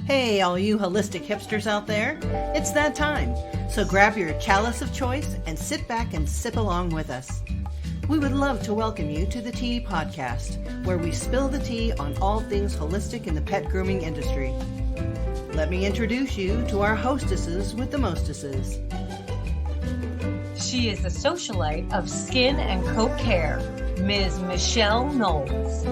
Hey, all you holistic hipsters out there, it's that time. So grab your chalice of choice and sit back and sip along with us. We would love to welcome you to the Tea Podcast, where we spill the tea on all things holistic in the pet grooming industry. Let me introduce you to our hostesses with the mostesses. She is the socialite of skin and coat care, Ms. Michelle Knowles.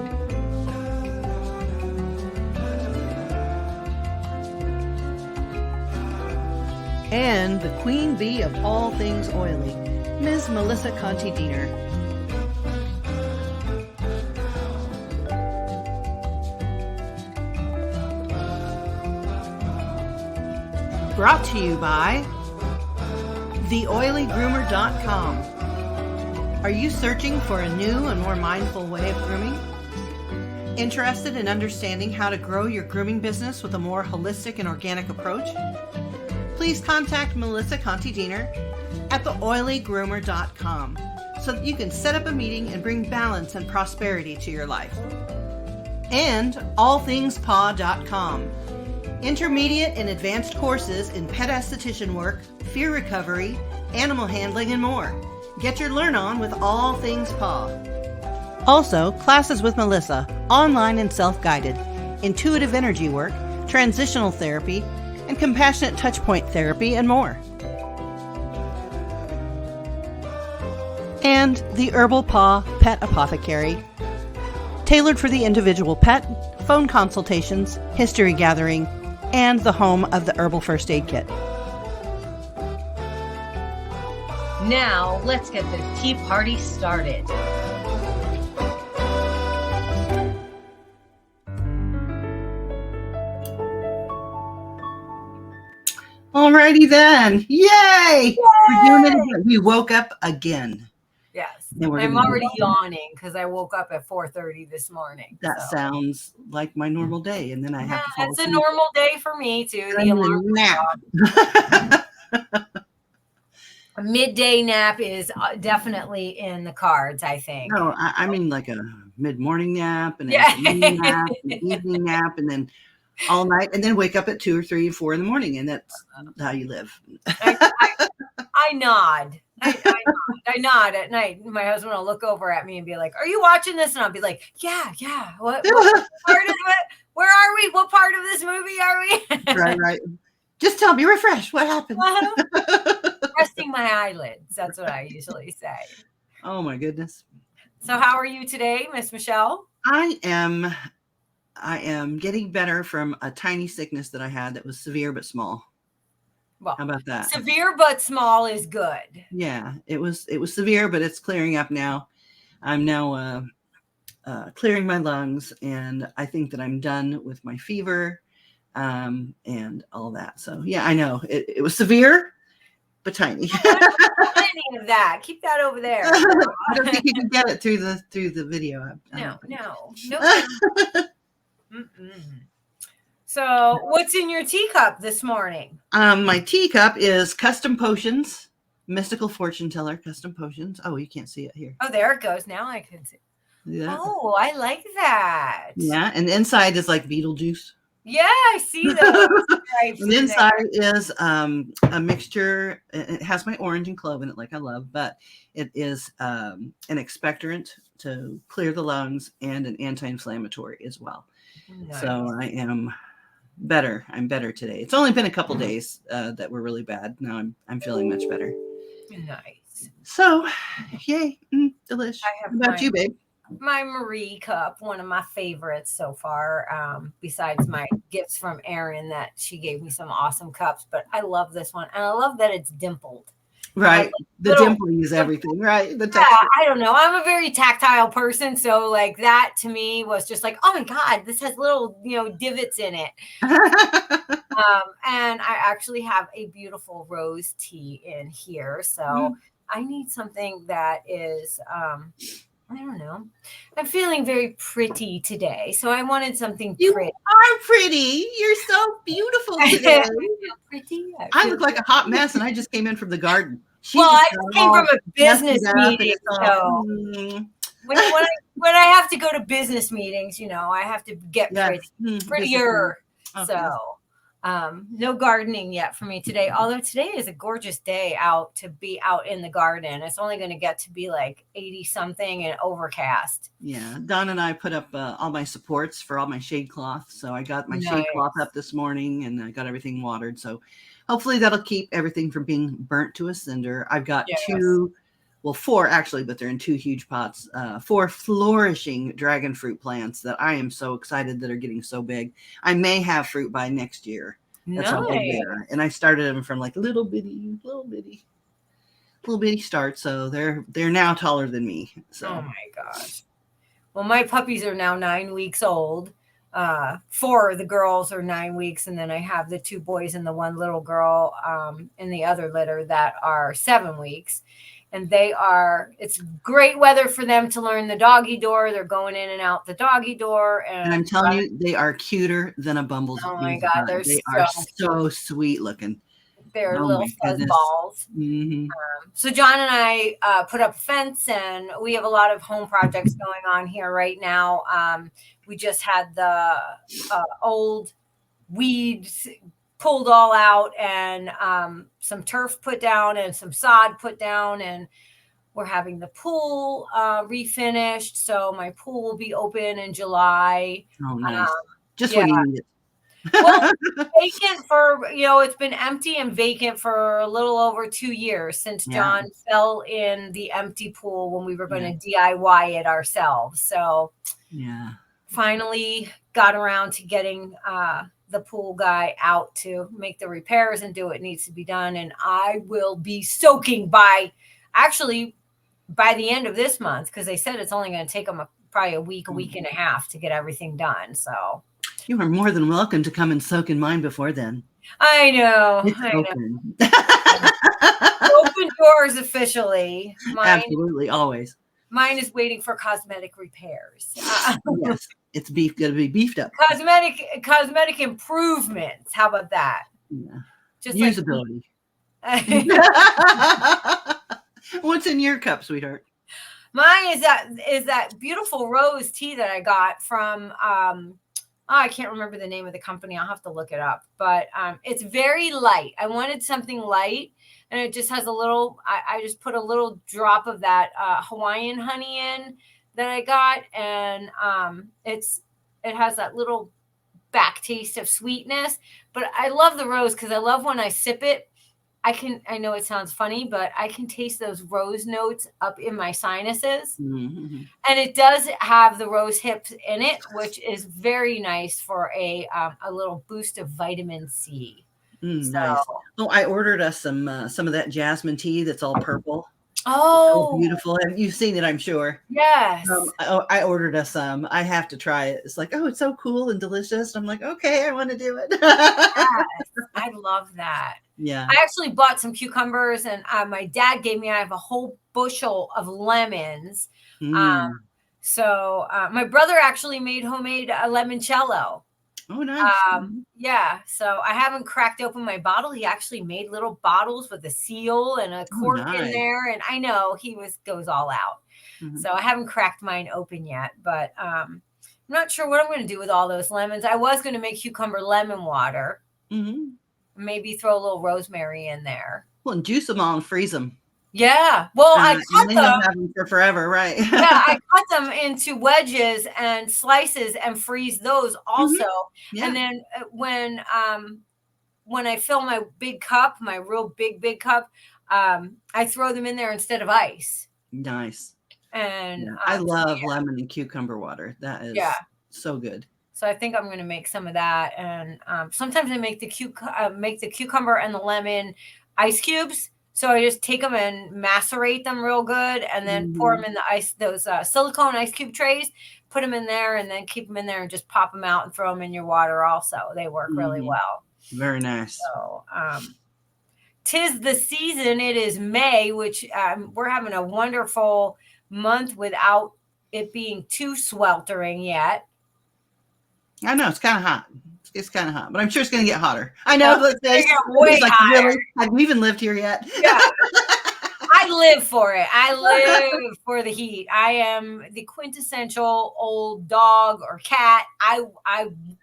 And the queen bee of all things oily, Ms. Melissa Conti-Diener. Brought to you by theoilygroomer.com. Are you searching for a new and more mindful way of grooming? Interested in understanding how to grow your grooming business with a more holistic and organic approach? Please contact Melissa Conti-Diener at theoilygroomer.com so that you can set up a meeting and bring balance and prosperity to your life. And allthingspaw.com. Intermediate and advanced courses in pet esthetician work, fear recovery, animal handling, and more. Get your learn on with All Things Paw. Also, classes with Melissa, online and self-guided, intuitive energy work, transitional therapy, and compassionate touchpoint therapy, and more. And the Herbal Paw Pet Apothecary, tailored for the individual pet, phone consultations, history gathering, and the home of the Herbal First Aid Kit. Now, let's get the tea party started. Alrighty then. Yay! We're doing it again. We woke up again. Yes. I'm already yawning because I woke up at 4:30 this morning. That sounds like my normal day. And then I have to fall It's asleep. a normal day for me too. The alarm nap. A midday nap is definitely in the cards, I think. No, I mean like a mid-morning nap and an afternoon nap, an evening nap, and then all night, and then wake up at 2 or 3 or 4 in the morning, and that's how you live. I nod. I nod at night. My husband will look over at me and be like, "Are you watching this?" And I'll be like, "Yeah. What part of it? Where are we? What part of this movie are we?" Right. Just tell me, refresh. What happened? Resting my eyelids. That's what I usually say. Oh my goodness. So how are you today, Miss Michelle? I am getting better from a tiny sickness that I had that was severe but small. Well, how about that? Severe but small is good. Yeah, it was severe, but it's clearing up now. I'm now clearing my lungs, and I think that I'm done with my fever and all that. So yeah, I know it was severe but tiny. Any of that. Keep that over there. I don't think you can get it through the video. No. So what's in your teacup this morning? My teacup is Custom Potions, Mystical Fortune Teller Custom Potions. Oh, you can't see it here. Oh, there it goes. Now I can see. Yeah. Oh, I like that. Yeah, and the inside is like Beetlejuice. Yeah, I see those. And the inside is a mixture. It has my orange and clove in it, like I love, but it is an expectorant to clear the lungs and an anti-inflammatory as well. Nice. So I am better. I'm better today. It's only been a couple days that were really bad. Now I'm feeling much better. Nice. So, yay, delish. How about you, babe? My Marie cup, one of my favorites so far, besides my gifts from Erin that she gave me some awesome cups. But I love this one. And I love that it's dimpled. Right. The dimpling is everything, right? I don't know. I'm a very tactile person. So like that to me was just like, oh my God, this has little, divots in it. And I actually have a beautiful rose tea in here. So I need something that is, I don't know. I'm feeling very pretty today. So I wanted something pretty. You are pretty. You're so beautiful today. I feel pretty. I look like a hot mess, and I just came in from the garden. I came from a business meeting. So when I have to go to business meetings, I have to get prettier. Okay. So no gardening yet for me today. Although today is a gorgeous day out to be out in the garden. It's only going to get to be like 80 something and overcast. Yeah. Don and I put up all my supports for all my shade cloth. So I got my shade cloth up this morning and I got everything watered. So hopefully that'll keep everything from being burnt to a cinder. I've got 4 actually, but they're in 2 huge pots, 4 flourishing dragon fruit plants that I am so excited that are getting so big. I may have fruit by next year. That's how big they are. And I started them from like little bitty start. So they're now taller than me. So. Oh my gosh. Well, my puppies are now 9 weeks old. 4 of the girls are 9 weeks. And then I have the 2 boys and the 1 little girl in the other litter that are 7 weeks. And it's great weather for them to learn the doggy door. They're going in and out the doggy door. And I'm telling you, they are cuter than a bumblebee. Oh my God. They are so sweet looking. They're little fuzz balls. Mm-hmm. So John and I put up a fence, and we have a lot of home projects going on here right now. We just had the old weeds pulled all out and some turf put down and some sod put down, and we're having the pool refinished. So my pool will be open in July. Oh, nice. Just when you need it. Well, vacant for, it's been empty and vacant for a little over 2 years since John fell in the empty pool when we were going to DIY it ourselves. So finally got around to getting the pool guy out to make the repairs and do what needs to be done. And I will be soaking by the end of this month, because they said it's only going to take them probably a week and a half to get everything done. So you are more than welcome to come and soak in mine before then. I know. It's open. Open doors officially. Absolutely, always. Mine is waiting for cosmetic repairs. Yes, it's going to be beefed up. Cosmetic improvements. How about that? Yeah. Just usability. What's in your cup, sweetheart? Mine is that beautiful rose tea that I got from I can't remember the name of the company. I'll have to look it up. But it's very light. I wanted something light, and it just has a little. I just put a little drop of that Hawaiian honey in that I got, and it has that little back taste of sweetness. But I love the rose because I love when I sip it. I know it sounds funny, but I can taste those rose notes up in my sinuses. Mm-hmm. And it does have the rose hips in it, which is very nice for a little boost of vitamin C. Nice. Oh, I ordered us some of that jasmine tea that's all purple. Oh, so beautiful. You've seen it, I'm sure. Yes. I ordered us some. I have to try it. It's like, oh, it's so cool and delicious. I'm like, okay, I want to do it. Yes, I love that. Yeah. I actually bought some cucumbers, and my dad gave me, I have a whole bushel of lemons. So my brother actually made homemade limoncello. Oh, nice. Yeah. So I haven't cracked open my bottle. He actually made little bottles with a seal and a cork in there. And I know he goes all out. Mm-hmm. So I haven't cracked mine open yet, but I'm not sure what I'm going to do with all those lemons. I was going to make cucumber lemon water. Mm-hmm. Maybe throw a little rosemary in there. Well, and juice them all and freeze them. Yeah. Well, I cut them. Have them for forever, right? Yeah, I cut them into wedges and slices and freeze those also. Mm-hmm. Yeah. And then when I fill my big cup, my real big cup, I throw them in there instead of ice. Nice. And I love lemon and cucumber water. That is so good. So I think I'm going to make some of that, and sometimes I make the cucumber and the lemon ice cubes. So I just take them and macerate them real good, and then pour them in those silicone ice cube trays. Put them in there, and then keep them in there, and just pop them out and throw them in your water. Also, they work really well. Very nice. So, 'tis the season. It is May, which we're having a wonderful month without it being too sweltering yet. I know it's kind of hot. It's kind of hot, but I'm sure it's going to get hotter. I know. It's way hotter. Really, have you even lived here yet? Yeah. I live for it. I live for the heat. I am the quintessential old dog or cat. I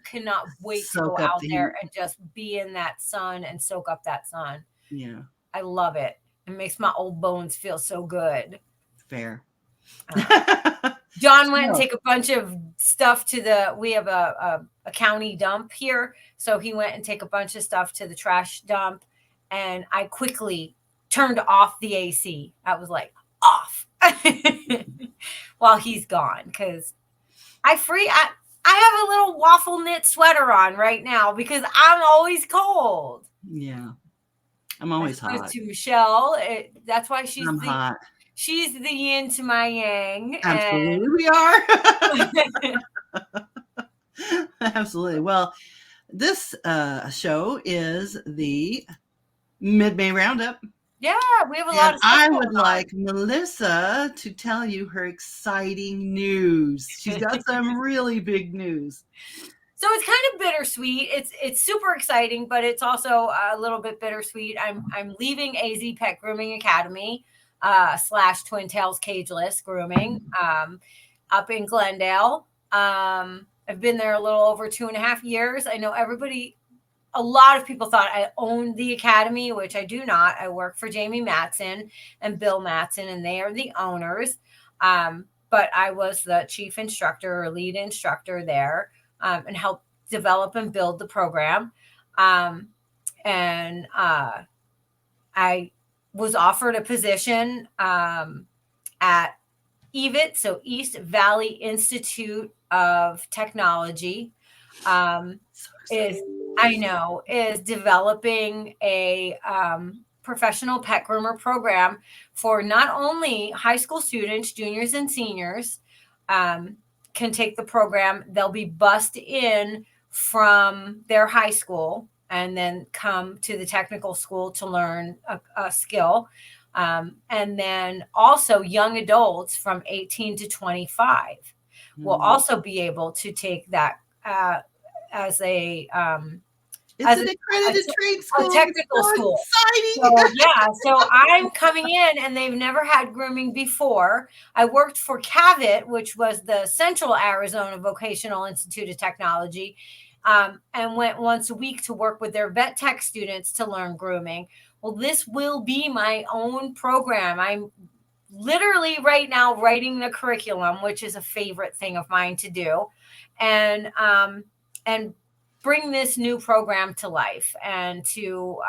cannot wait to go Soak up out the there heat. and just be in that sun and soak up that sun. Yeah. I love it. It makes my old bones feel so good. Fair. John went and So- take a bunch of stuff to we have a county dump here. So he went and take a bunch of stuff to the trash dump. And I quickly turned off the AC. I was like, off while he's gone. Because I have a little waffle knit sweater on right now because I'm always cold. Yeah. I'm always hot. To Michelle. That's why I'm hot. She's the yin to my yang. Absolutely, we are. Absolutely. Well, this show is the Mid-May Roundup. Yeah, we have a lot of stuff I going would on. like Melissa to tell you her exciting news. She's got some really big news. So it's kind of bittersweet. It's super exciting, but it's also a little bit bittersweet. I'm leaving AZ Pet Grooming Academy / Twin Tails Cageless Grooming up in Glendale. I've been there a little over 2.5 years. I know a lot of people thought I owned the academy, which I do not. I work for Jamie Matson and Bill Matson, and they are the owners. But I was the chief instructor or lead instructor there. And help develop and build the program. I was offered a position at EVIT, so East Valley Institute of Technology, is developing a professional pet groomer program for not only high school students, juniors and seniors, can take the program. They'll be bussed in from their high school and then come to the technical school to learn a skill. And then also young adults from 18 to 25 will also be able to take that as a it's an accredited trade school. A technical school. So I'm coming in and they've never had grooming before. I worked for CAVIT, which was the Central Arizona Vocational Institute of Technology, and went once a week to work with their vet tech students to learn grooming. Well, this will be my own program. I'm literally right now writing the curriculum, which is a favorite thing of mine to do, and bring this new program to life and to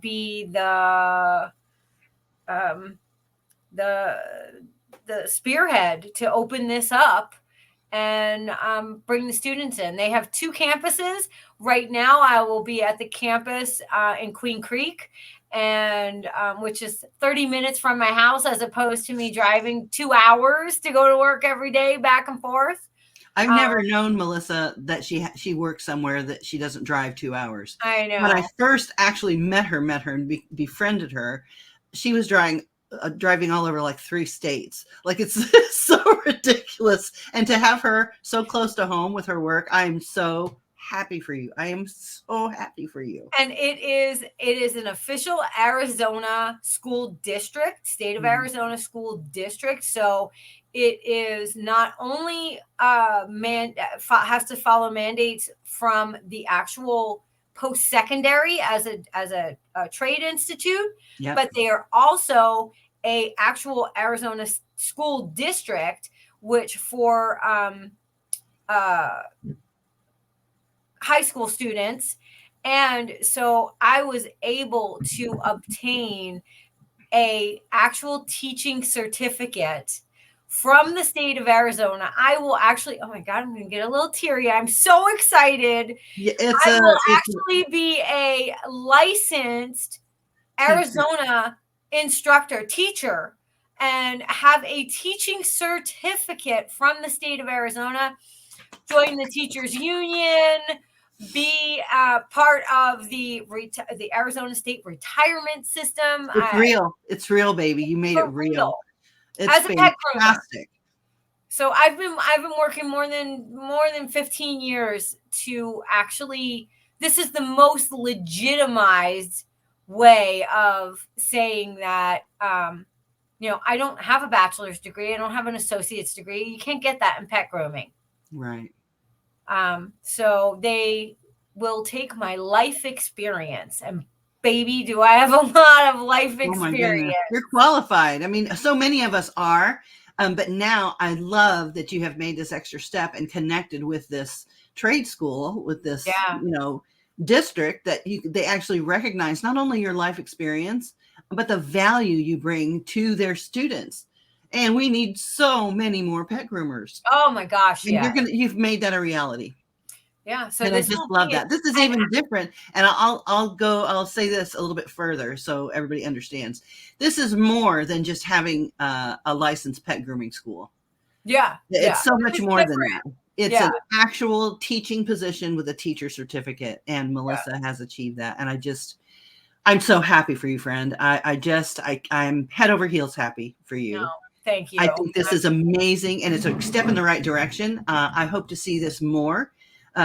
be the spearhead to open this up and bring the students in. They have 2 campuses. Right now, I will be at the campus in Queen Creek, and which is 30 minutes from my house, as opposed to me driving 2 hours to go to work every day back and forth. I've never known Melissa that she works somewhere that she doesn't drive 2 hours. I know. When I first actually met her and befriended her, she was driving all over like 3 states. Like it's so ridiculous. And to have her so close to home with her work, I'm so happy for you. I am so happy for you. And it is an official Arizona school district, state of Arizona school district. So it is not only has to follow mandates from the actual post-secondary as a trade institute, but they are also a actual Arizona school district, which for high school students. And so I was able to obtain a actual teaching certificate from the state of Arizona. I will actually, oh my God, I'm going to get a little teary. I'm so excited. I will actually be a licensed Arizona teacher, and have a teaching certificate from the state of Arizona, join the teachers union, be part of the Arizona State retirement system. It's real, baby. You made it real. It's as a pet groomer. So I've been working more than 15 years to actually, this is the most legitimized way of saying that I don't have a bachelor's degree. I don't have an associate's degree. You can't get that in pet grooming. Right. So they will take my life experience, and baby, do I have a lot of life Oh my experience. goodness. You're qualified. I mean, so many of us are. But now I love that you have made this extra step and connected with this trade school, with this, Yeah. district that they actually recognize not only your life experience, but the value you bring to their students. And we need so many more pet groomers. Oh my gosh, And yeah. you've made that a reality. Yeah. So And I this just will love be that. This is an even different. And I'll say this a little bit further so everybody understands. This is more than just having a licensed pet grooming school. yeah. It's so This much is more than different. that. It's Yeah. an actual teaching position with a teacher certificate. And Yeah. Melissa has achieved that. And I'm so happy for you, friend. I'm head over heels happy for you. No, thank I you. think this is amazing, and it's a step in the right direction. I hope to see this more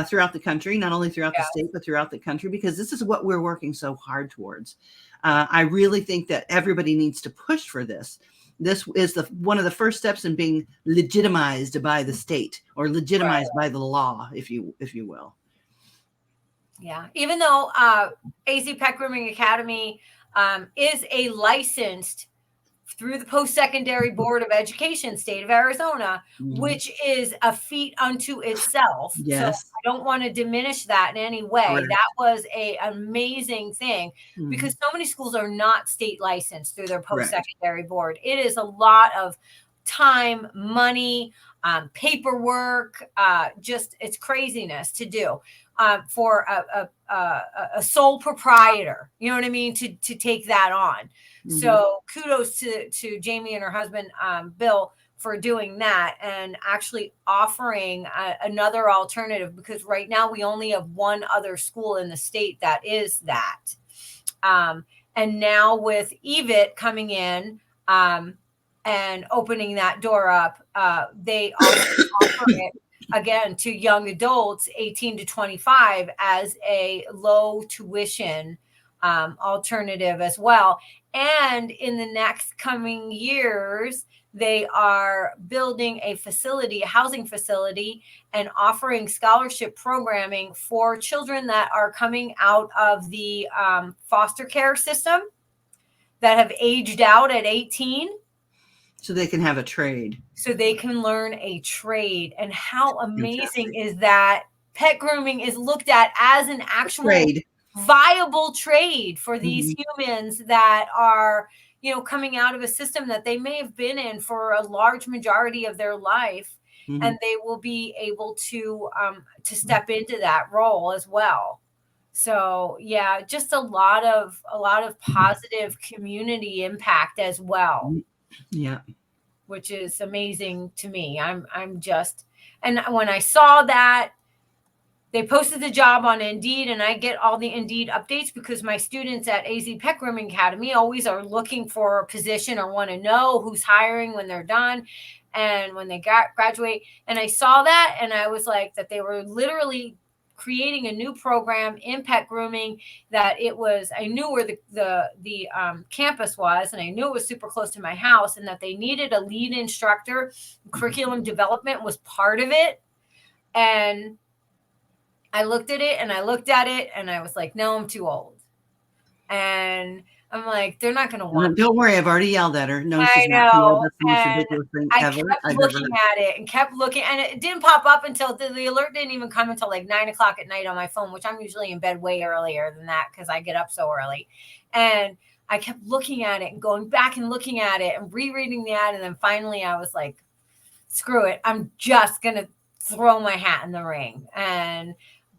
throughout the country, not only throughout the Yeah. state, but throughout the country, because this is what we're working so hard towards. I really think that everybody needs to push for this. This is one of the first steps in being legitimized by the state or legitimized by the law, if you will. Yeah. Even though AZ Pet Grooming Academy is a licensed through the Post-Secondary Board of Education, state of Arizona, which is a feat unto itself. So Yes. I don't want to diminish that in any way. Correct. That was an amazing thing because so many schools are not state licensed through their Post-Secondary Board. It is a lot of time, money, paperwork, just it's craziness to do for a sole proprietor. You know what I mean? To take that on. So kudos to Jamie and her husband, Bill, for doing that and actually offering another alternative, because right now we only have one other school in the state that is that. And now with EVIT coming in and opening that door up, they also offer it again to young adults 18 to 25 as a low tuition alternative as well. And in the next coming years, they are building a facility, a housing facility, and offering scholarship programming for children that are coming out of the foster care system that have aged out at 18. So they can have a trade. So they can learn a trade. And how amazing is that? Pet grooming is looked at as an actual trade. Viable trade for these humans that are, coming out of a system that they may have been in for a large majority of their life, and they will be able to step into that role as well. So yeah, just a lot of positive community impact as well. Yeah. Which is amazing to me. I'm just, and when I saw that they posted the job on Indeed, and I get all the Indeed updates because my students at AZ Pet Grooming Academy always are looking for a position or want to know who's hiring when they're done and when they graduate. And I saw that, and I was like, that they were literally creating a new program in pet grooming, that I knew where the campus was, and I knew it was super close to my house, and that they needed a lead instructor. Curriculum development was part of it. And I looked at it and I looked at it and I was like, no, I'm too old. And I'm like, they're not going to want Don't worry, I've already yelled at her. No, I know. That's the most ridiculous thing ever. I kept looking at it and kept looking, and it didn't pop up until the alert didn't even come until like 9 o'clock at night on my phone, which I'm usually in bed way earlier than that because I get up so early. And I kept looking at it and going back and looking at it and rereading the ad. And then finally I was like, screw it. I'm just going to throw my hat in the ring.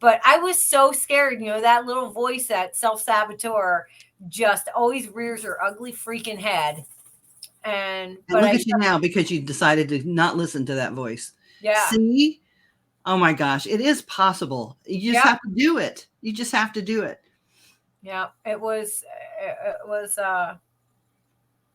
But I was so scared, that little voice, that self-saboteur just always rears her ugly freaking head. But look at you now because you decided to not listen to that voice. Yeah. See? Oh my gosh, it is possible. You just have to do it. You just have to do it. Yeah, it was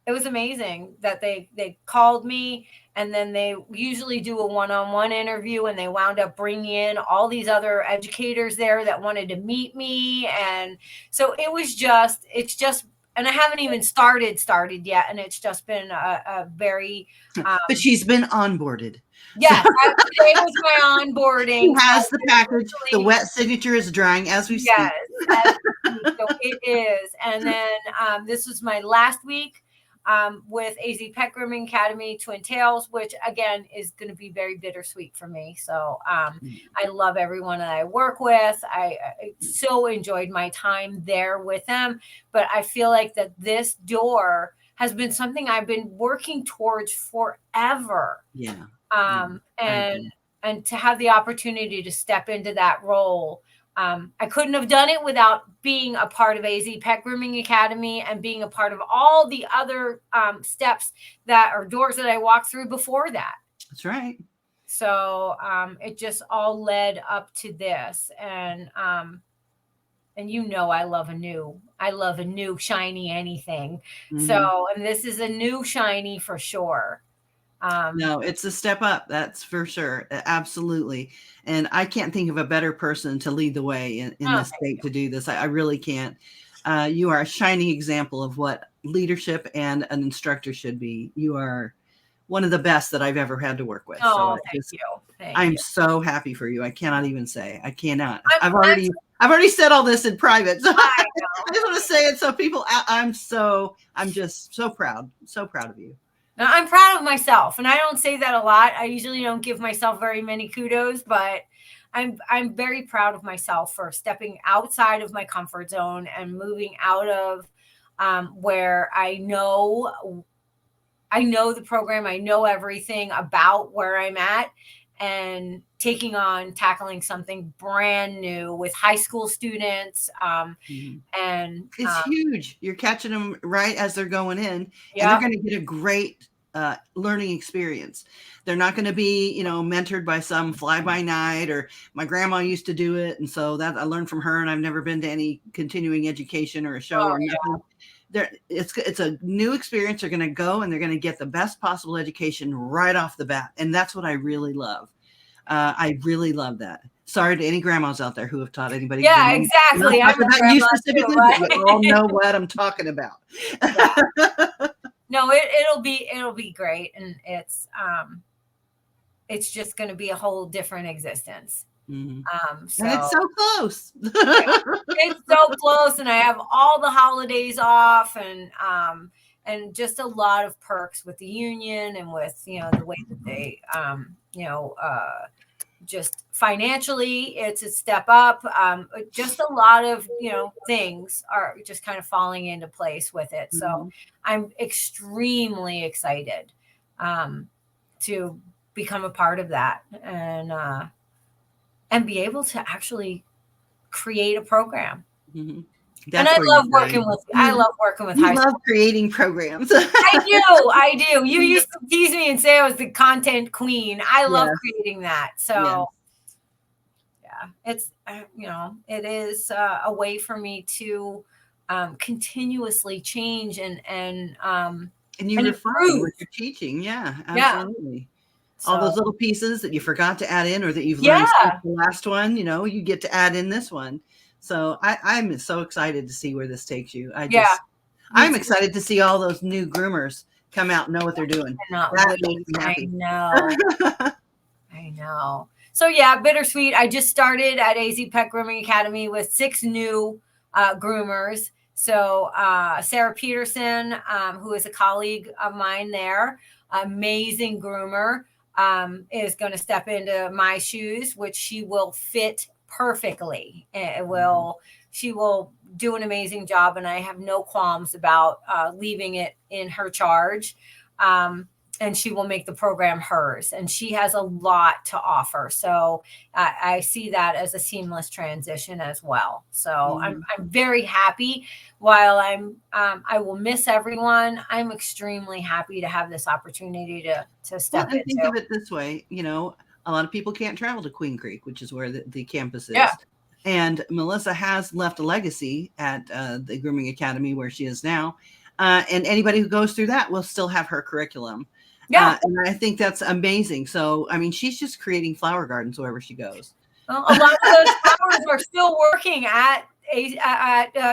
amazing that they called me, and then they usually do a one-on-one interview, and they wound up bringing in all these other educators there that wanted to meet me. And so it's just and I haven't even started yet. And it's just been a very, but she's been onboarded. yes, today was my onboarding. She has the package. The wet signature is drying as we speak. Yes, so it is. And then this was my last week with AZ Pet Grooming Academy Twin Tails, which again is going to be very bittersweet for me. So I love everyone that I work with. I so enjoyed my time there with them, but I feel like that this door has been something I've been working towards forever. Yeah. And to have the opportunity to step into that role, I couldn't have done it without being a part of AZ Pet Grooming Academy and being a part of all the other steps that are doors that I walked through before that. That's right. So it just all led up to this. And I love a new shiny anything. Mm-hmm. So, and this is a new shiny for sure. No, it's a step up. That's for sure. Absolutely. And I can't think of a better person to lead the way in this state to do this. I really can't. You are a shining example of what leadership and an instructor should be. You are one of the best that I've ever had to work with. Oh, thank you. I'm so happy for you. I cannot even say. I cannot. I've already said all this in private. So I just want to say it so people. I'm just so proud. So proud of you. Now, I'm proud of myself, and I don't say that a lot. I usually don't give myself very many kudos, but I'm very proud of myself for stepping outside of my comfort zone and moving out of where I know the program, I know everything about where I'm at, and tackling something brand new with high school students. And it's huge. You're catching them right as they're going in, and they're going to get a great learning experience. They're not going to be, mentored by some fly by night or my grandma used to do it. And so that I learned from her, and I've never been to any continuing education or a show or nothing. It's a new experience. They're going to go and they're going to get the best possible education right off the bat. And that's what I really love. I really love that. Sorry to any grandmas out there who have taught anybody. Yeah, exactly. I'm not you specifically, but you all know what I'm talking about. Yeah. No, it'll be great. And it's just going to be a whole different existence. Mm-hmm. And it's so close. It's so close, and I have all the holidays off, and just a lot of perks with the union and with the way that they just financially it's a step up. Just a lot of things are just kind of falling into place with it. So Mm-hmm. I'm extremely excited to become a part of that and be able to actually create a program. Mm-hmm. And I love working with high school. You love creating programs. I do. You used to tease me and say I was the content queen. I love creating that. So it's, it is a way for me to continuously change and you refine what you're teaching. Yeah, absolutely. Yeah. All those little pieces that you forgot to add in or that you've learned since the last one, you get to add in this one. So I'm so excited to see where this takes you. I'm excited to see all those new groomers come out and know what they're doing. That makes me happy. I know. So bittersweet. I just started at AZ Pet Grooming Academy with 6 new groomers. So Sarah Peterson, who is a colleague of mine there, amazing groomer, is going to step into my shoes, which she will fit perfectly. She will do an amazing job, and I have no qualms about leaving it in her charge. And she will make the program hers, and she has a lot to offer. So I see that as a seamless transition as well. So I'm very happy. While I will miss everyone, I'm extremely happy to have this opportunity to step into. Think of it this way, a lot of people can't travel to Queen Creek, which is where the campus is. Yeah. And Melissa has left a legacy at the Grooming Academy where she is now. And anybody who goes through that will still have her curriculum. Yeah. And I think that's amazing. So, she's just creating flower gardens wherever she goes. Well, a lot of those flowers are still working at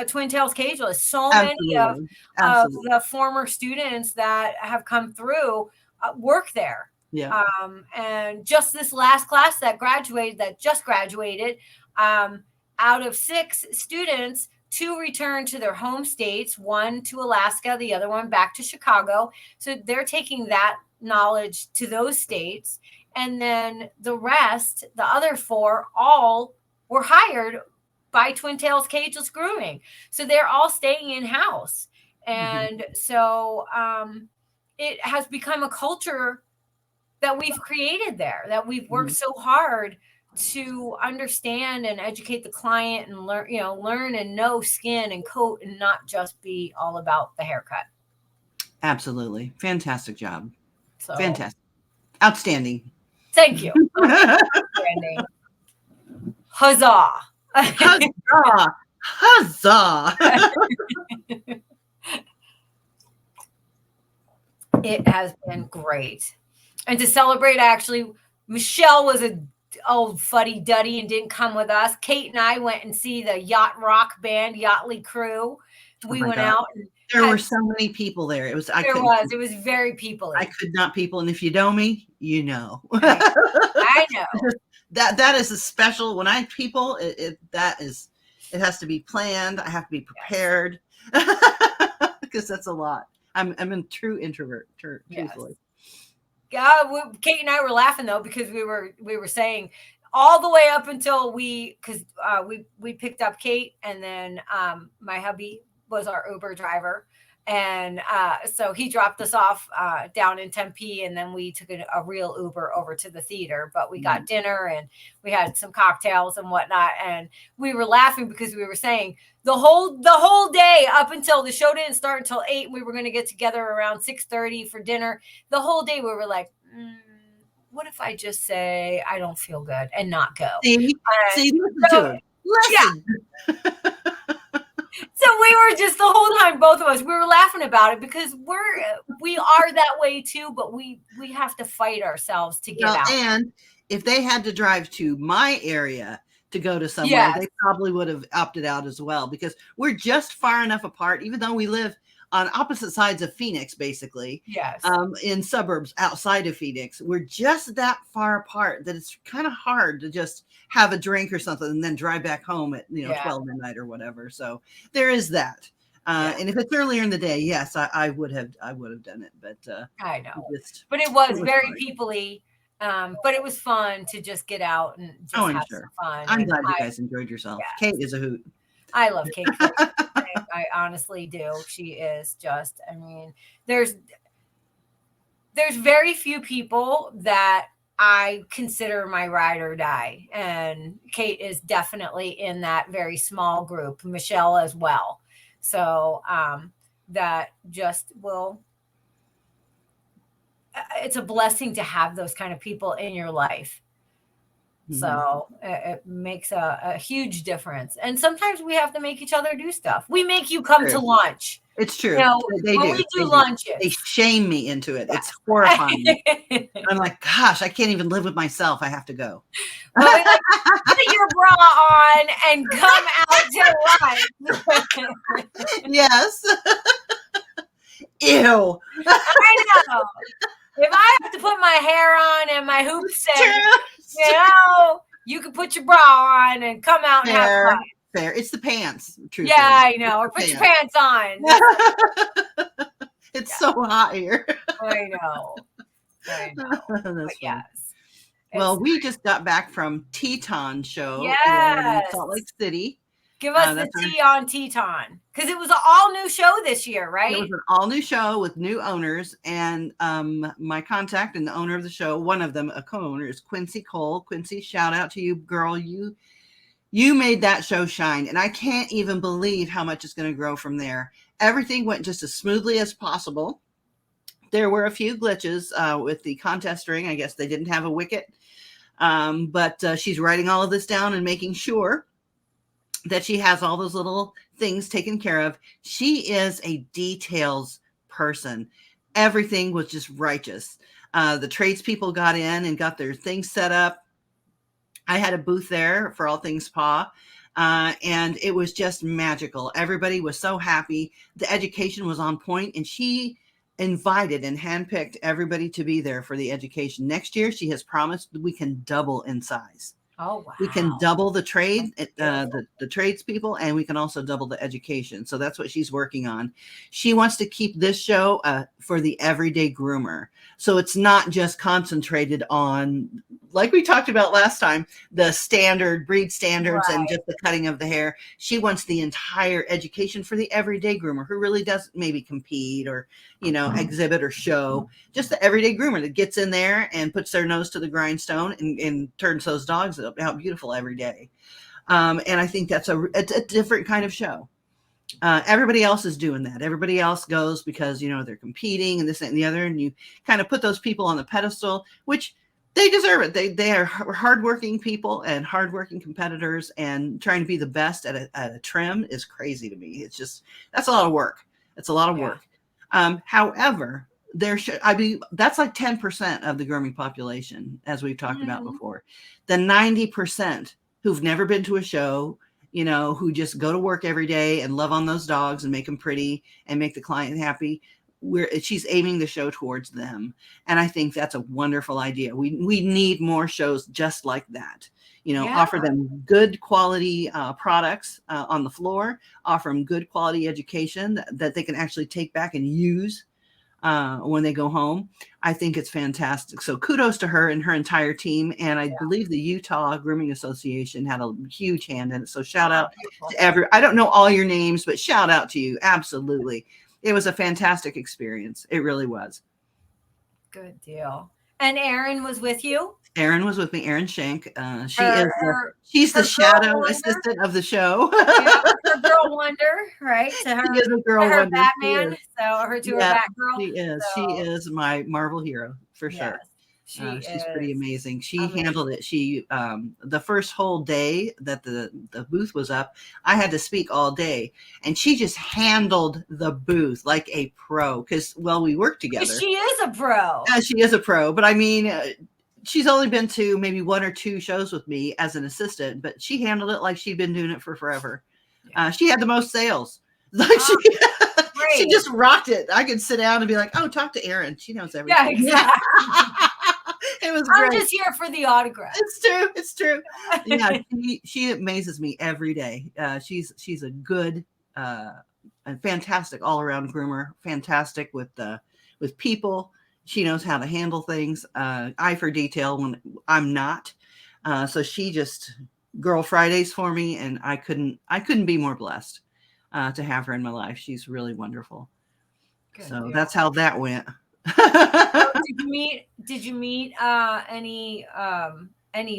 Twin Tails Cageless. So many Absolutely. of Absolutely. the former students that have come through work there. Yeah. And just this last class that just graduated, out of 6 students, 2 returned to their home states, 1 to Alaska, the other one back to Chicago. So they're taking that knowledge to those states. And then the rest, the other 4, all were hired by Twin Tails Cageless Grooming. So they're all staying in house. And so it has become a culture that we've created there, that we've worked so hard to understand and educate the client and learn and know skin and coat and not just be all about the haircut. Absolutely. Fantastic job. So Fantastic. Outstanding. Thank you. Outstanding. Huzzah. Huzzah. Huzzah. It has been great. And to celebrate, actually, Michelle was a old fuddy-duddy and didn't come with us. Kate and I went and see the yacht rock band, Yachtly Crew. We went out. And there were so many people there. It was very people-y. I could not people. And if you know me, you know. I know. That is a special, when I people, it has to be planned. I have to be prepared because that's a lot. I'm a true introvert, truthfully. Kate and I were laughing though, because we were saying all the way up until we picked up Kate, and then my hubby was our Uber driver, and so he dropped us off down in Tempe, and then we took a real Uber over to the theater. But we got dinner and we had some cocktails and whatnot, and we were laughing because we were saying the whole day up until the show didn't start until 8. We were going to get together around 6:30 for dinner. The whole day we were like, what if I just say I don't feel good and not go? Listen. Yeah. So we were just the whole time, both of us, we were laughing about it because we are that way too, but we have to fight ourselves to get out. And if they had to drive to my area to go to somewhere, they probably would have opted out as well, because we're just far enough apart, even though we live on opposite sides of Phoenix, basically. Yes. In suburbs outside of Phoenix. We're just that far apart that it's kind of hard to just have a drink or something and then drive back home at 12 midnight or whatever. So there is that. And if it's earlier in the day, yes, I would have done it. But I know. But it was very people-y. But it was fun to just get out and just have some fun. I'm glad you guys enjoyed yourself. Kate is a hoot. I love Kate. I honestly do. She is just, I mean, there's very few people that I consider my ride or die. And Kate is definitely in that very small group. Michelle as well. So that just it's a blessing to have those kind of people in your life. So it makes a huge difference. And sometimes we have to make each other do stuff. We make you come to lunch. It's true. They do. We do lunches. They shame me into it. It's horrifying. I'm like, gosh, I can't even live with myself. I have to go. Well, like, put your bra on and come out to lunch. Yes. Ew. I know. If I have to put my hair on and my hoops in, you can put your bra on and come out and have fun. Fair. It's the pants. Truthfully. Yeah, I know. Or put your pants on. It's so hot here. I know. But yes. Well, we just got back from Teton show in Salt Lake City. Give us the tea on Teton, because it was an all-new show this year, right? It was an all-new show with new owners, and my contact and the owner of the show, one of them, a co-owner, is Quincy Cole. Quincy, shout out to you, girl. You made that show shine, and I can't even believe how much it's going to grow from there. Everything went just as smoothly as possible. There were a few glitches with the contest ring. I guess they didn't have a wicket, but she's writing all of this down and making sure that she has all those little things taken care of. She is a details person. Everything was just righteous. The tradespeople got in and got their things set up. I had a booth there for all things paw. And it was just magical. Everybody was so happy. The education was on point, and she invited and handpicked everybody to be there for the education. Next year, she has promised we can double in size. Oh, wow. We can double the trade, That's the tradespeople, and we can also double the education. So that's what she's working on. She wants to keep this show for the everyday groomer. So it's not just concentrated on, like we talked about last time, the standard breed standards and just the cutting of the hair. She wants the entire education for the everyday groomer who really does maybe compete or, exhibit or show. Just the everyday groomer that gets in there and puts their nose to the grindstone and turns those dogs out beautiful every day. And I think that's a different kind of show. Everybody else is doing that. Everybody else goes because, they're competing and this and the other. And you kind of put those people on the pedestal, which they deserve it. They are hardworking people and hardworking competitors, and trying to be the best at a trim is crazy to me. It's just, that's a lot of work. It's a lot of work. However, that's like 10% of the grooming population, as we've talked about before. The 90% who've never been to a show, who just go to work every day and love on those dogs and make them pretty and make the client happy. She's aiming the show towards them. And I think that's a wonderful idea. We need more shows just like that. Offer them good quality products on the floor, offer them good quality education that they can actually take back and use when they go home. I think it's fantastic. So kudos to her and her entire team. And I believe the Utah Grooming Association had a huge hand in it. So shout out to I don't know all your names, but shout out to you. Absolutely. It was a fantastic experience. It really was. Good deal. And Erin was with you? Erin was with me, Erin Shank. She's the shadow assistant of the show. Her girl wonder, right? She is a girl her wonder. Batman. So her Batgirl. She is. So. She is my Marvel hero for sure. She's pretty amazing. She handled it. She the first whole day that the booth was up, I had to speak all day, and she just handled the booth like a pro. Because we worked together. She is a pro. She is a pro, but I mean. She's only been to maybe 1 or 2 shows with me as an assistant, but she handled it like she'd been doing it for forever. She had the most sales. Like she just rocked it. I could sit down and be like, "Oh, talk to Erin. She knows everything." Yeah, exactly. It was great. I'm just here for the autograph. It's true. Yeah, she amazes me every day. She's a good and fantastic all around groomer. Fantastic with people. She knows how to handle things. Eye for detail when I'm not. So she just Girl Fridays for me, and I couldn't be more blessed to have her in my life. She's really wonderful. Good so deal. That's how that went. Did you meet any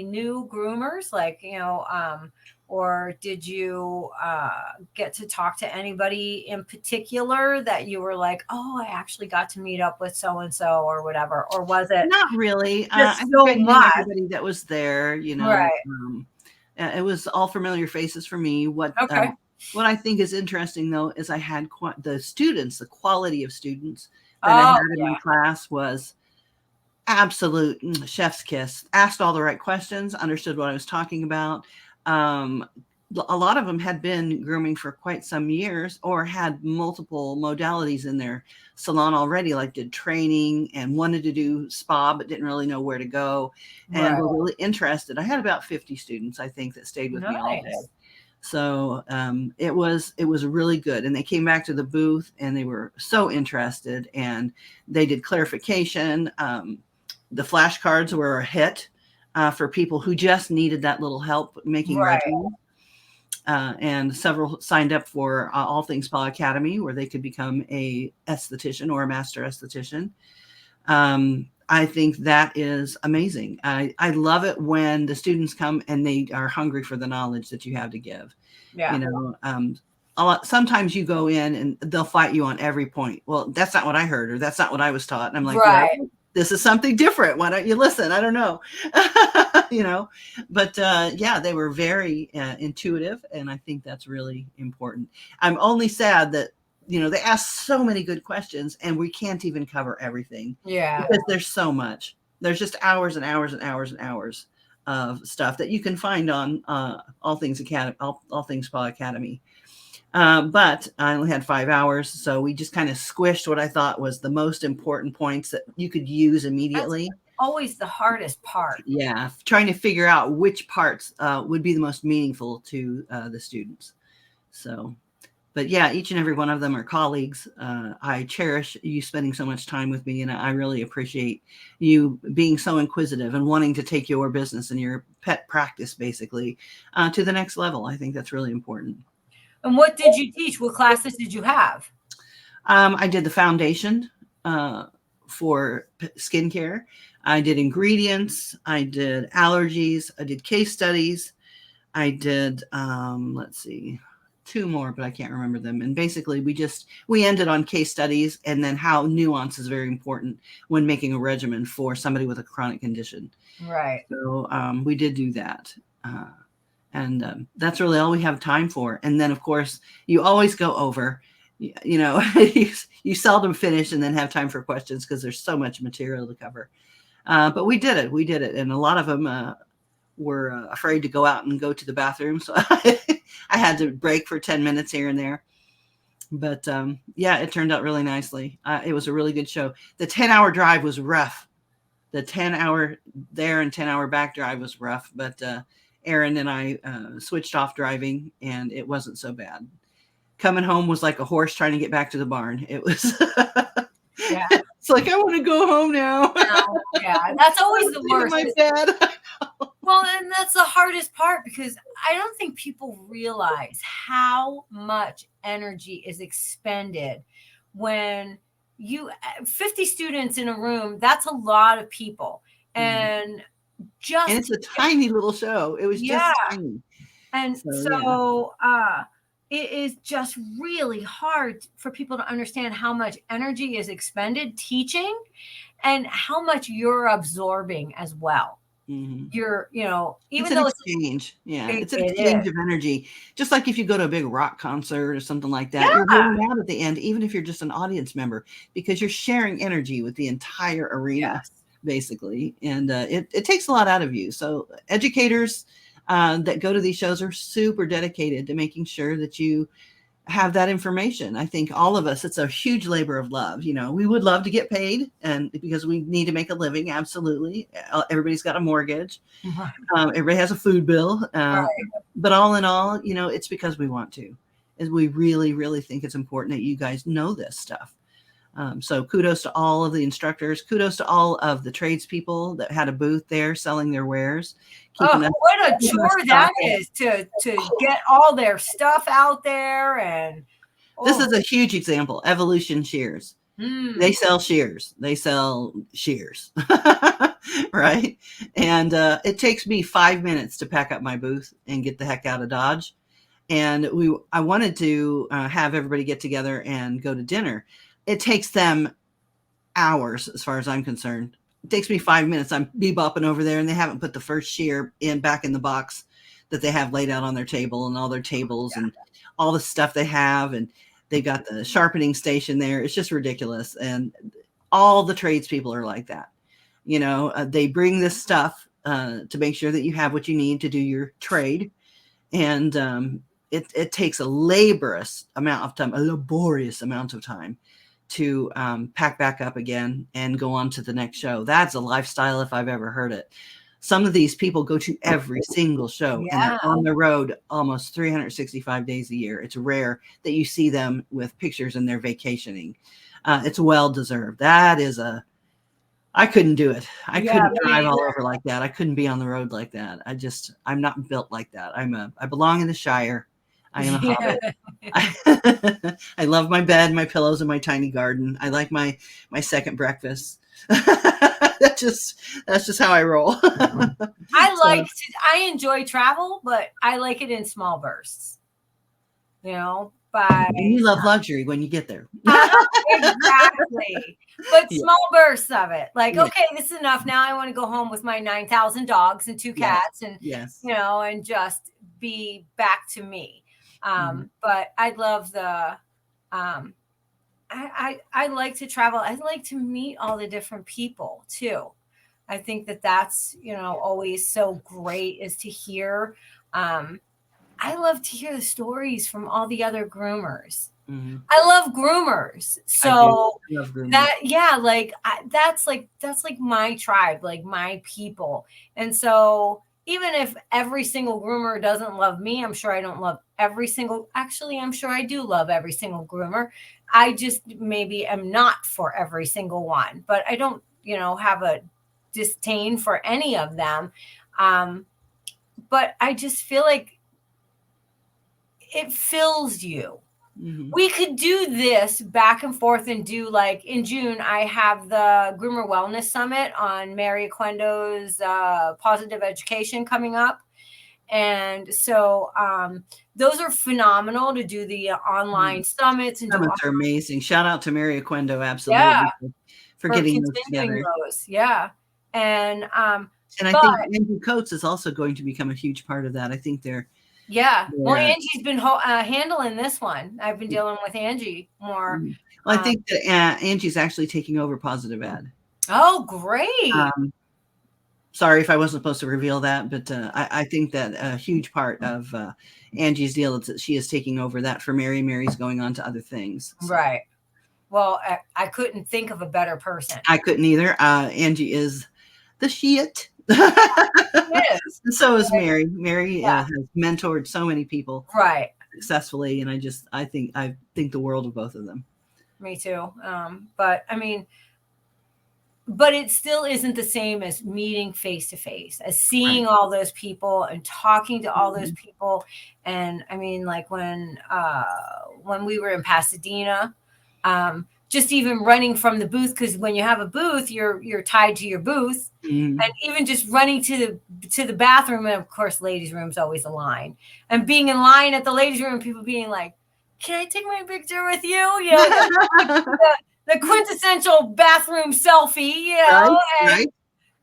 new groomers, like or did you get to talk to anybody in particular that you were like, oh, I actually got to meet up with so and so or whatever, or was it not really? I so knew much everybody that was there, right? It was all familiar faces for me. What I think is interesting though is I had the quality of students that I had in my class was absolute chef's kiss. Asked all the right questions, understood what I was talking about. A lot of them had been grooming for quite some years or had multiple modalities in their salon already, like did training and wanted to do spa, but didn't really know where to go and were really interested. I had about 50 students, I think, that stayed with me all day. So it was really good. And they came back to the booth and they were so interested, and they did clarification. The flashcards were a hit for people who just needed that little help making regimen. And several signed up for All Things Spa Academy, where they could become a esthetician or a master esthetician. I think that is amazing. I love it when the students come and they are hungry for the knowledge that you have to give. Yeah. Sometimes you go in and they'll fight you on every point. Well, that's not what I heard, or that's not what I was taught. And I'm like, well, this is something different. Why don't you listen? I don't know. But they were very intuitive, and I think that's really important. I'm only sad that they ask so many good questions and we can't even cover everything. Yeah, because there's so much. There's just hours and hours and hours and hours of stuff that you can find on All Things Academy, All Things Spa Academy. But I only had 5 hours, so we just kind of squished what I thought was the most important points that you could use immediately. That's always the hardest part. Yeah, trying to figure out which parts would be the most meaningful to the students. So, but yeah, each and every one of them are colleagues. I cherish you spending so much time with me, and I really appreciate you being so inquisitive and wanting to take your business and your pet practice basically to the next level. I think that's really important. And what did you teach? What classes did you have? I did the foundation for skincare. I did ingredients. I did allergies. I did case studies. I did, let's see, 2 more, but I can't remember them. And basically we ended on case studies and then how nuance is very important when making a regimen for somebody with a chronic condition. Right. So we did do that. And that's really all we have time for. And then, of course, you always go over, you know, you seldom finish and then have time for questions because there's so much material to cover. But we did it. We did it. And a lot of them were afraid to go out and go to the bathroom. So I had to break for 10 minutes here and there. But yeah, it turned out really nicely. It was a really good show. The 10-hour drive was rough. The 10-hour there and 10-hour back drive was rough. But Aaron and I switched off driving, and it wasn't so bad. Coming home was like a horse trying to get back to the barn. It was, yeah. It's like, I want to go home now. Yeah, that's always the worst. My bed. Well, and that's the hardest part because I don't think people realize how much energy is expended when 50 students in a room. That's a lot of people. And it's a tiny little show. It was just tiny. And it is just really hard for people to understand how much energy is expended teaching and how much you're absorbing as well. You're, even though it's an exchange. It's an exchange of energy. Just like if you go to a big rock concert or something like that, you're worn out at the end, even if you're just an audience member, because you're sharing energy with the entire arena, basically. And it takes a lot out of you. So educators that go to these shows are super dedicated to making sure that you have that information. I think all of us, it's a huge labor of love. We would love to get paid, and because we need to make a living. Absolutely. Everybody's got a mortgage. Everybody has a food bill. But all in all, it's because we want to, is we really, really think it's important that you guys know this stuff. So kudos to all of the instructors. Kudos to all of the tradespeople that had a booth there selling their wares. What a chore that is to get all their stuff out there. And this is a huge example. Evolution Shears. They sell shears. They sell shears. Right? And it takes me 5 minutes to pack up my booth and get the heck out of Dodge. And I wanted to have everybody get together and go to dinner. It takes them hours, as far as I'm concerned. It takes me 5 minutes. I'm bebopping over there, and they haven't put the first shear back in the box that they have laid out on their table, and all their tables and all the stuff they have. And they've got the sharpening station there. It's just ridiculous. And all the tradespeople are like that. They bring this stuff to make sure that you have what you need to do your trade. And it takes a laborious amount of time, a laborious amount of time to pack back up again and go on to the next show. That's a lifestyle if I've ever heard it. Some of these people go to every single show and they're on the road almost 365 days a year. It's rare that you see them with pictures and they're vacationing. It's well deserved. That is I couldn't do it. I couldn't drive all over like that. I couldn't be on the road like that. I'm not built like that. I belong in the Shire. I am a hobbit. I love my bed, my pillows, and my tiny garden. I like my second breakfast. That's just how I roll. I enjoy travel, but I like it in small bursts. But you love luxury when you get there. Exactly. But small bursts of it. Like, okay, this is enough. Now I want to go home with my 9,000 dogs and 2 cats and and just be back to me. But I love the I like to travel. I like to meet all the different people too. I think that that's, always so great is to hear. I love to hear the stories from all the other groomers. Mm-hmm. I love groomers. I do So love groomers. that, yeah, like that's like my tribe, like my people. And so even if every single groomer doesn't love me, I'm sure I don't love actually, I'm sure I do love every single groomer. I just maybe am not for every single one, but I don't, have a disdain for any of them. But I just feel like it fills you. Mm-hmm. We could do this back and forth and do, like, in June, I have the Groomer Wellness Summit on Mary Aquendo's Positive Education coming up. And so those are phenomenal to do the online summits. And Summits are amazing. Shout out to Mary Aquendo, absolutely, yeah, for getting those continuing together. those. Yeah. And I think Angie Coates is also going to become a huge part of that. I think they're well, Angie's been handling this one. I've been dealing with Angie more. Well, I think that Angie's actually taking over Positive Ed. Oh, great. Sorry if I wasn't supposed to reveal that, but I think that a huge part of Angie's deal is that she is taking over that for Mary. Mary's going on to other things. So. Right. Well, I couldn't think of a better person. I couldn't either. Angie is the shit. And so is Mary. Mary has mentored so many people successfully, and I think the world of both of them. Me too. But I mean, but it still isn't the same as meeting face to face, as seeing all those people and talking to all those people. And I mean, like when we were in Pasadena, just even running from the booth, because when you have a booth, you're tied to your booth, and even just running to the bathroom, and of course, ladies' room's always a line, and being in line at the ladies' room, people being like, "Can I take my picture with you?" The quintessential bathroom selfie,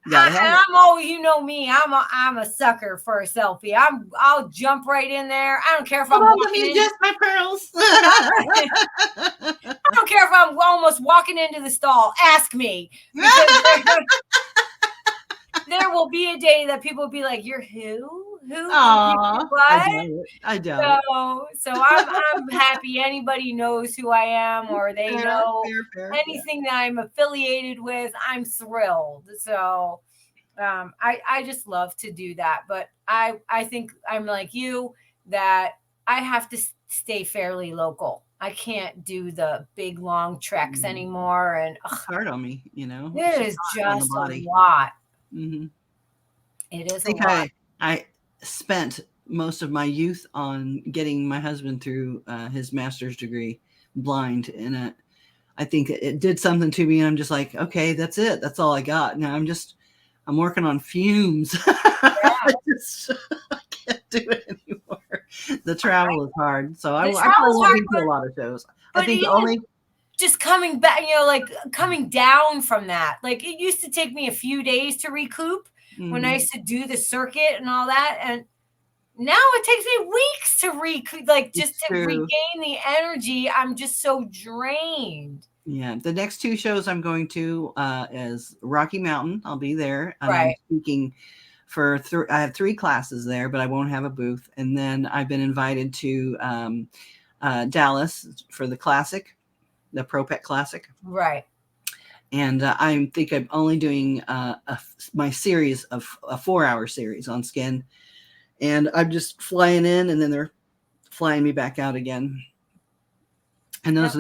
Right. I'm always, me, I'm a sucker for a selfie. I'll jump right in there. I don't care if I'm walking in. Just my pearls. I don't care if I'm almost walking into the stall. Ask me. There will be a day that people will be like, "You're who? Who? What?" I don't. So I'm happy anybody knows who I am, or they know anything that I'm affiliated with. I'm thrilled. So I just love to do that. But I think I'm like you, that I have to stay fairly local. I can't do the big long treks anymore, and it's hard on me. It is just a lot. Mm-hmm. It is a lot. I spent most of my youth on getting my husband through his master's degree blind, and I think it did something to me, and I'm just like, okay, that's it. That's all I got. Now I'm working on fumes. I can't do it anymore. The travel is hard, so I won't do a lot of shows. I think only just coming back, like coming down from that. Like, it used to take me a few days to recoup when I used to do the circuit and all that, and now it takes me weeks to recoup, like just to regain the energy. I'm just so drained. Yeah, the next two shows I'm going to is Rocky Mountain. I'll be there. Right. I'm speaking for I have 3 classes there, but I won't have a booth. And then I've been invited to Dallas for the Classic, the Pro Pet Classic. Right. And I think I'm only doing my series of a 4-hour series on skin. And I'm just flying in, and then they're flying me back out again. And those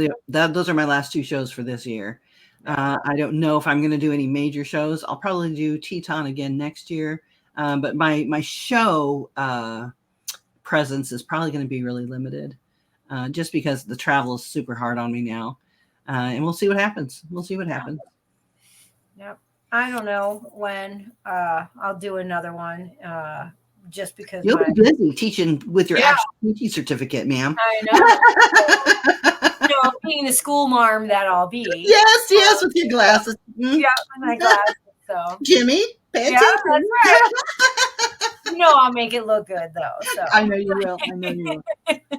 are my last 2 shows for this year. I don't know if I'm going to do any major shows. I'll probably do Teton again next year. But my show presence is probably going to be really limited, just because the travel is super hard on me now. And we'll see what happens. Yep. I don't know when I'll do another one. Just because you'll be busy teaching with your actual teaching certificate, ma'am. I know. Being the school marm that I'll be. Yes, with your glasses. Yeah, with my glasses. So Jimmy, pay attention. That's right. I'll make it look good though. So I know you will. So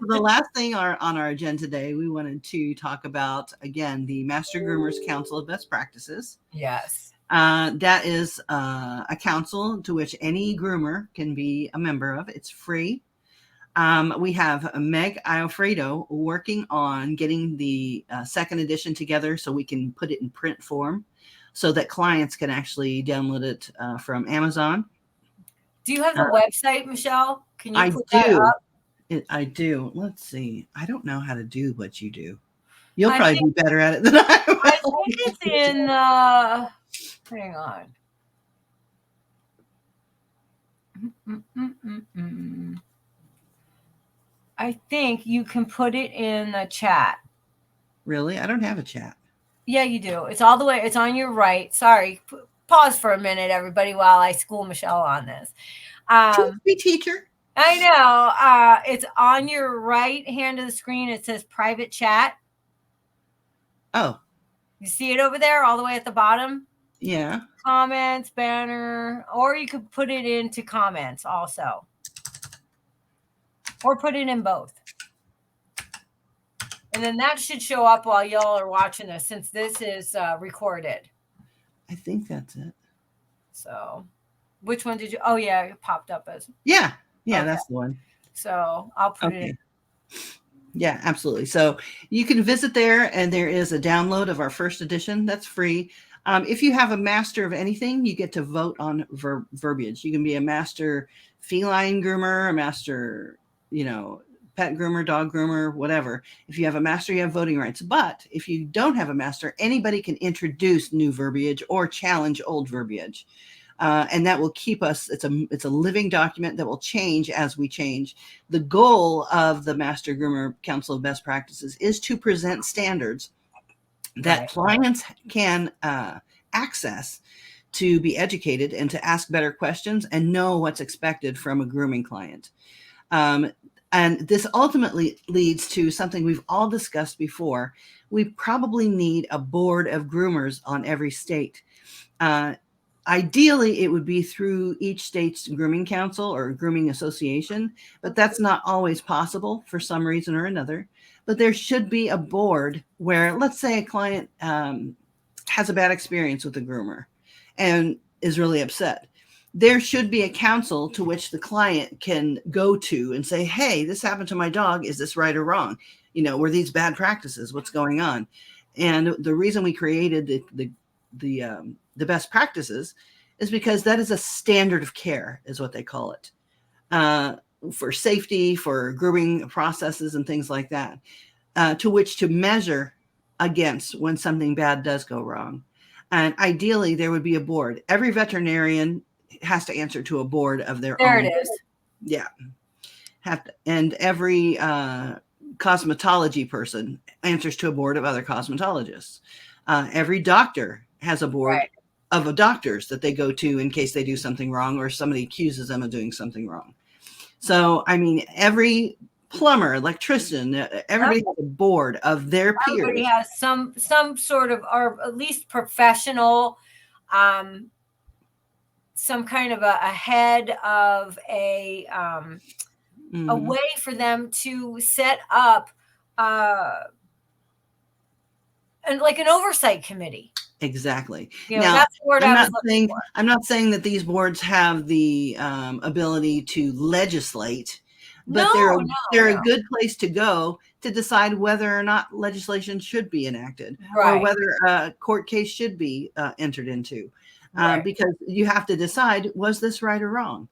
the last thing on our agenda today, we wanted to talk about again the Master Groomers Council of Best Practices. Yes. That is a council to which any groomer can be a member of. It's free. We have Meg Alfredo working on getting the second edition together so we can put it in print form so that clients can actually download it from Amazon. Do you have the website, Michelle? Can you put that up? I do. Let's see. I don't know how to do what you do. You'll probably be better at it than I will. I think it's in hang on. I think you can put it in the chat. Really? I don't have a chat. Yeah, you do. It's all the way. It's on your right. Sorry. Pause for a minute, everybody, while I school Michelle on this. Be teacher. I know. It's on your right hand of the screen. It says private chat. Oh. You see it over there all the way at the bottom? Yeah. Comments, banner, or you could put it into comments also. Or put it in both. And then that should show up while y'all are watching this, since this is recorded. I think that's it. So, which one did you? Oh, yeah, it popped up as. Yeah, okay. That's the one. So I'll put it in. Yeah, absolutely. So you can visit there, and there is a download of our first edition. That's free. If you have a master of anything, you get to vote on verbiage. You can be a master feline groomer, a master, pet groomer, dog groomer, whatever. If you have a master, you have voting rights. But if you don't have a master, anybody can introduce new verbiage or challenge old verbiage. And that will keep us, it's a living document that will change as we change. The goal of the Master Groomer Council of Best Practices is to present standards that clients can access to be educated and to ask better questions and know what's expected from a grooming client. And this ultimately leads to something we've all discussed before. We probably need a board of groomers on every state. Ideally, it would be through each state's grooming council or grooming association, but that's not always possible for some reason or another. But there should be a board where, let's say a client has a bad experience with a groomer and is really upset. There should be a council to which the client can go to and say, hey, this happened to my dog. Is this right or wrong? Were these bad practices? What's going on? And the reason we created the best practices is because that is a standard of care, is what they call it, for safety, for grooming processes and things like that, to which to measure against when something bad does go wrong. And ideally, there would be a board. Every veterinarian has to answer to a board of their own. There it is. Yeah. And every cosmetology person answers to a board of other cosmetologists. Every doctor has a board of doctors that they go to in case they do something wrong or somebody accuses them of doing something wrong. So, every plumber, electrician, everybody has a board of their peers. Everybody has some sort of, or at least professional, some kind of a head of a way for them to set up and like an oversight committee. Exactly. Now, that's the word I'm not saying that these boards have the ability to legislate, but they're a good place to go to decide whether or not legislation should be enacted or whether a court case should be entered into. Because you have to decide, was this right or wrong?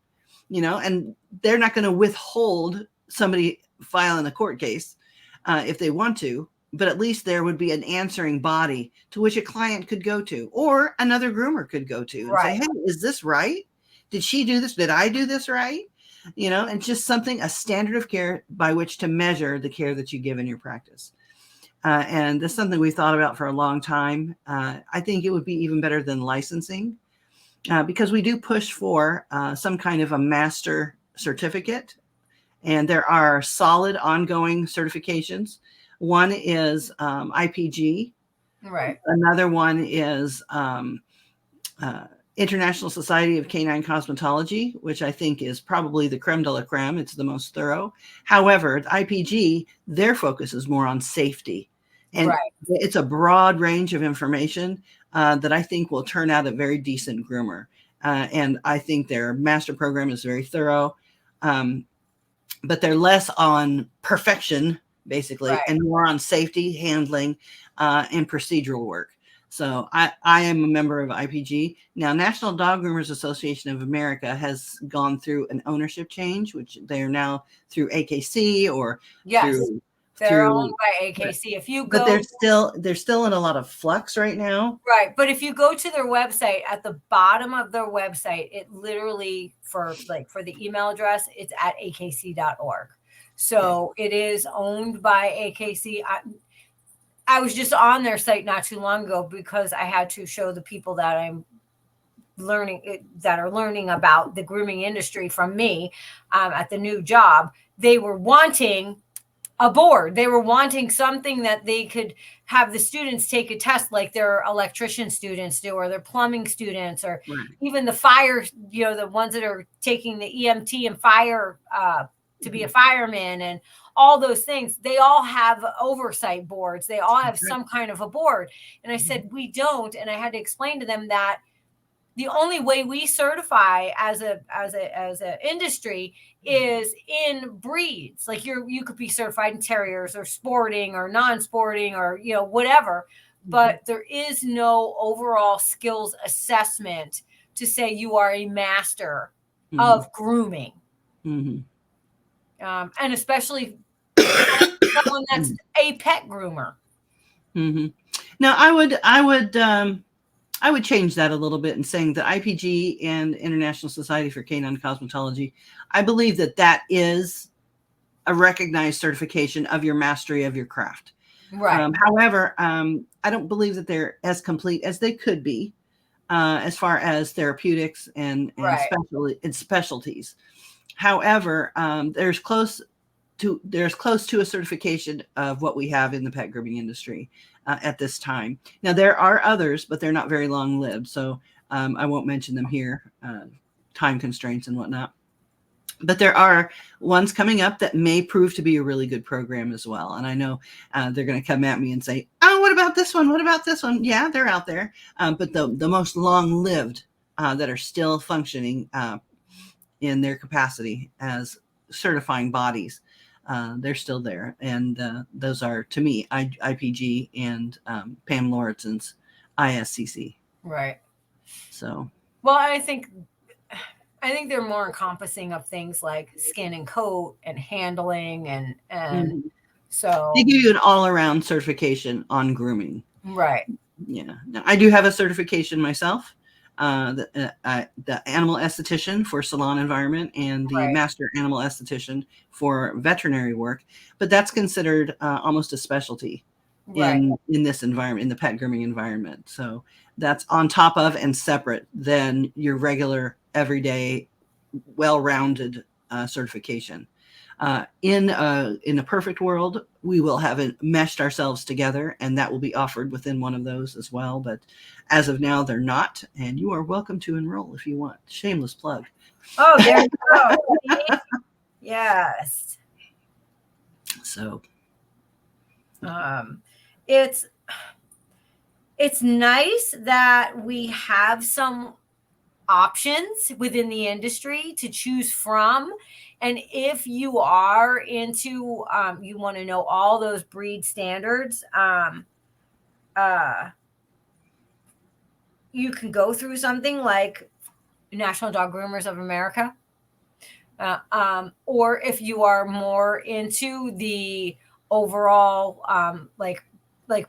And they're not going to withhold somebody filing a court case if they want to. But at least there would be an answering body to which a client could go to, or another groomer could go to and say, hey, is this right? Did she do this? Did I do this right? And just a standard of care by which to measure the care that you give in your practice. And this is something we thought about for a long time. I think it would be even better than licensing because we do push for some kind of a master certificate. And there are solid ongoing certifications. One is IPG. Right. Another one is International Society of Canine Cosmetology, which I think is probably the creme de la creme. It's the most thorough. However, the IPG, their focus is more on safety And it's a broad range of information that I think will turn out a very decent groomer. And I think their master program is very thorough, but they're less on perfection, basically, and more on safety, handling, and procedural work. So I am a member of IPG. Now, National Dog Groomers Association of America has gone through an ownership change, which they are now through AKC or through. They're owned by AKC. If you go, but they're still in a lot of flux right now. Right, but if you go to their website, at the bottom of their website, it literally for the email address, it's at akc.org. So it is owned by AKC. I was just on their site not too long ago because I had to show the people that I'm learning about the grooming industry from me at the new job. They were wanting a board. They were wanting something that they could have the students take a test like their electrician students do, or their plumbing students, or even the fire, the ones that are taking the EMT and fire to be a fireman and all those things. They all have oversight boards. They all have some kind of a board. And I said, we don't. And I had to explain to them that the only way we certify as a industry is in breeds. Like you could be certified in terriers or sporting or non-sporting or whatever, but there is no overall skills assessment to say you are a master of grooming. And especially someone that's a pet groomer. Now, I would change that a little bit and saying that IPG and International Society for Canine Cosmetology, I believe that is a recognized certification of your mastery of your craft. Right. However, I don't believe that they're as complete as they could be as far as therapeutics and specialties. However, there's close to a certification of what we have in the pet grooming industry at this time. Now, there are others, but they're not very long lived. So I won't mention them here, time constraints and whatnot. But there are ones coming up that may prove to be a really good program as well. And I know they're going to come at me and say, oh, what about this one? What about this one? Yeah, they're out there. But the most long lived that are still functioning in their capacity as certifying bodies, they're still there. And those are, to me, IPG and Pam Lauritsen's ISCC. Right. So. Well, I think they're more encompassing of things like skin and coat and handling and so. They give you an all-around certification on grooming. Right. Yeah. Now, I do have a certification myself. The animal esthetician for salon environment and the master animal esthetician for veterinary work, but that's considered almost a specialty in this environment, in the pet grooming environment. So that's on top of and separate than your regular, everyday, well-rounded certification. In a perfect world, we will have meshed ourselves together, and that will be offered within one of those as well. But as of now, they're not, and you are welcome to enroll if you want. Shameless plug. Oh, there you go. Yes. So, it's nice that we have some options within the industry to choose from. And if you are into, you want to know all those breed standards, you can go through something like National Dog Groomers of America. Or if you are more into the overall, like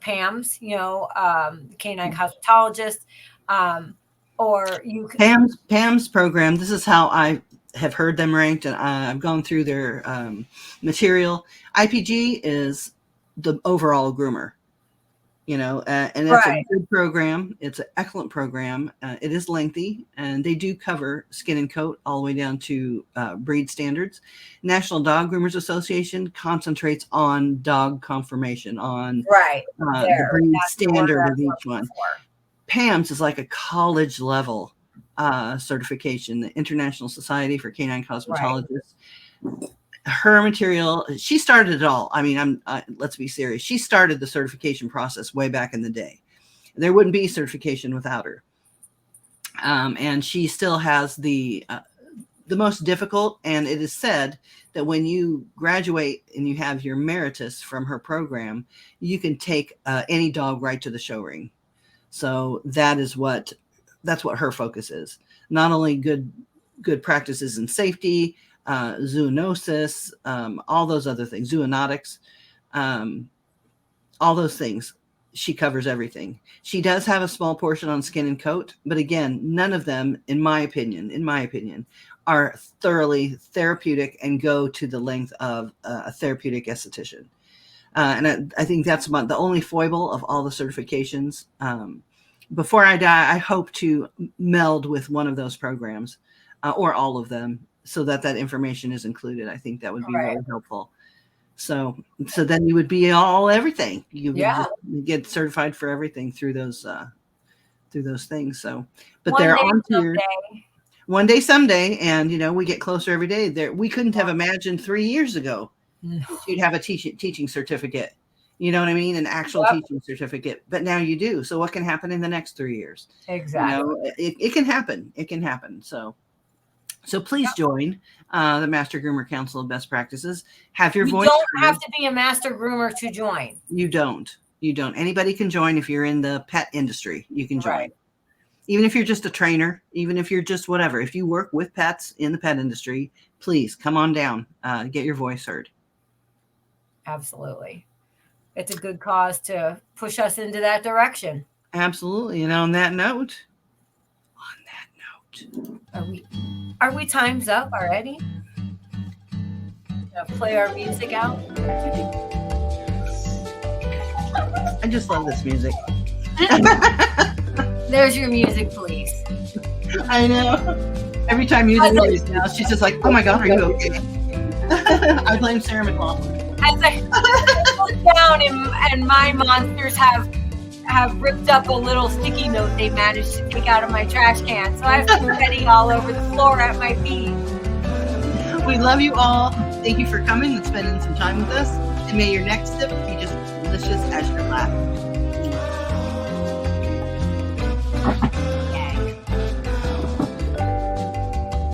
Pam's, canine cosmetologist, or you can Pam's program. This is how I have heard them ranked, and I've gone through their material. IPG is the overall groomer, and that's a good program. It's an excellent program. It is lengthy, and they do cover skin and coat all the way down to breed standards. National Dog Groomers Association concentrates on dog conformation, on the breed standard of each one. Pam's is like a college level certification, the International Society for Canine Cosmetologists. her material, she started it all. I mean, let's be serious. She started the certification process way back in the day. There wouldn't be certification without her. And she still has the most difficult, and it is said that when you graduate and you have your meritus from her program, you can take any dog right to the show ring. So that's what her focus is. Not only good practices in safety, zoonosis, all those other things, zoonotics, all those things. She covers everything. She does have a small portion on skin and coat, but again, none of them, in my opinion, are thoroughly therapeutic and go to the length of a therapeutic esthetician. And I think that's the only foible of all the certifications. Before I die, I hope to meld with one of those programs or all of them so that information is included. I think that would be really helpful. So then you would be everything. You would just get certified for everything through those things. So, but they're on tier. One day, someday, and we get closer every day. There, we couldn't have imagined 3 years ago you'd have a teaching certificate. You know what I mean? An actual teaching certificate. But now you do. So what can happen in the next 3 years? Exactly. It can happen. It can happen. So please join the Master Groomer Council of Best Practices. Have your voice. You don't have to be a master groomer to join. You don't. Anybody can join. If you're in the pet industry, you can join. Right. Even if you're just a trainer, even if you're just whatever. If you work with pets in the pet industry, please come on down. Get your voice heard. Absolutely. It's a good cause to push us into that direction. Absolutely. And on that note, Are we time's up already? Play our music out. I just love this music. There's your music, please. I know. Every time music plays now, she's just like, "Oh my God, are you okay?" I blame Sarah McLachlan. As I look down and my monsters have ripped up a little sticky note they managed to take out of my trash can. So I have confetti all over the floor at my feet. We love you all. Thank you for coming and spending some time with us. And may your next sip be just delicious as your last.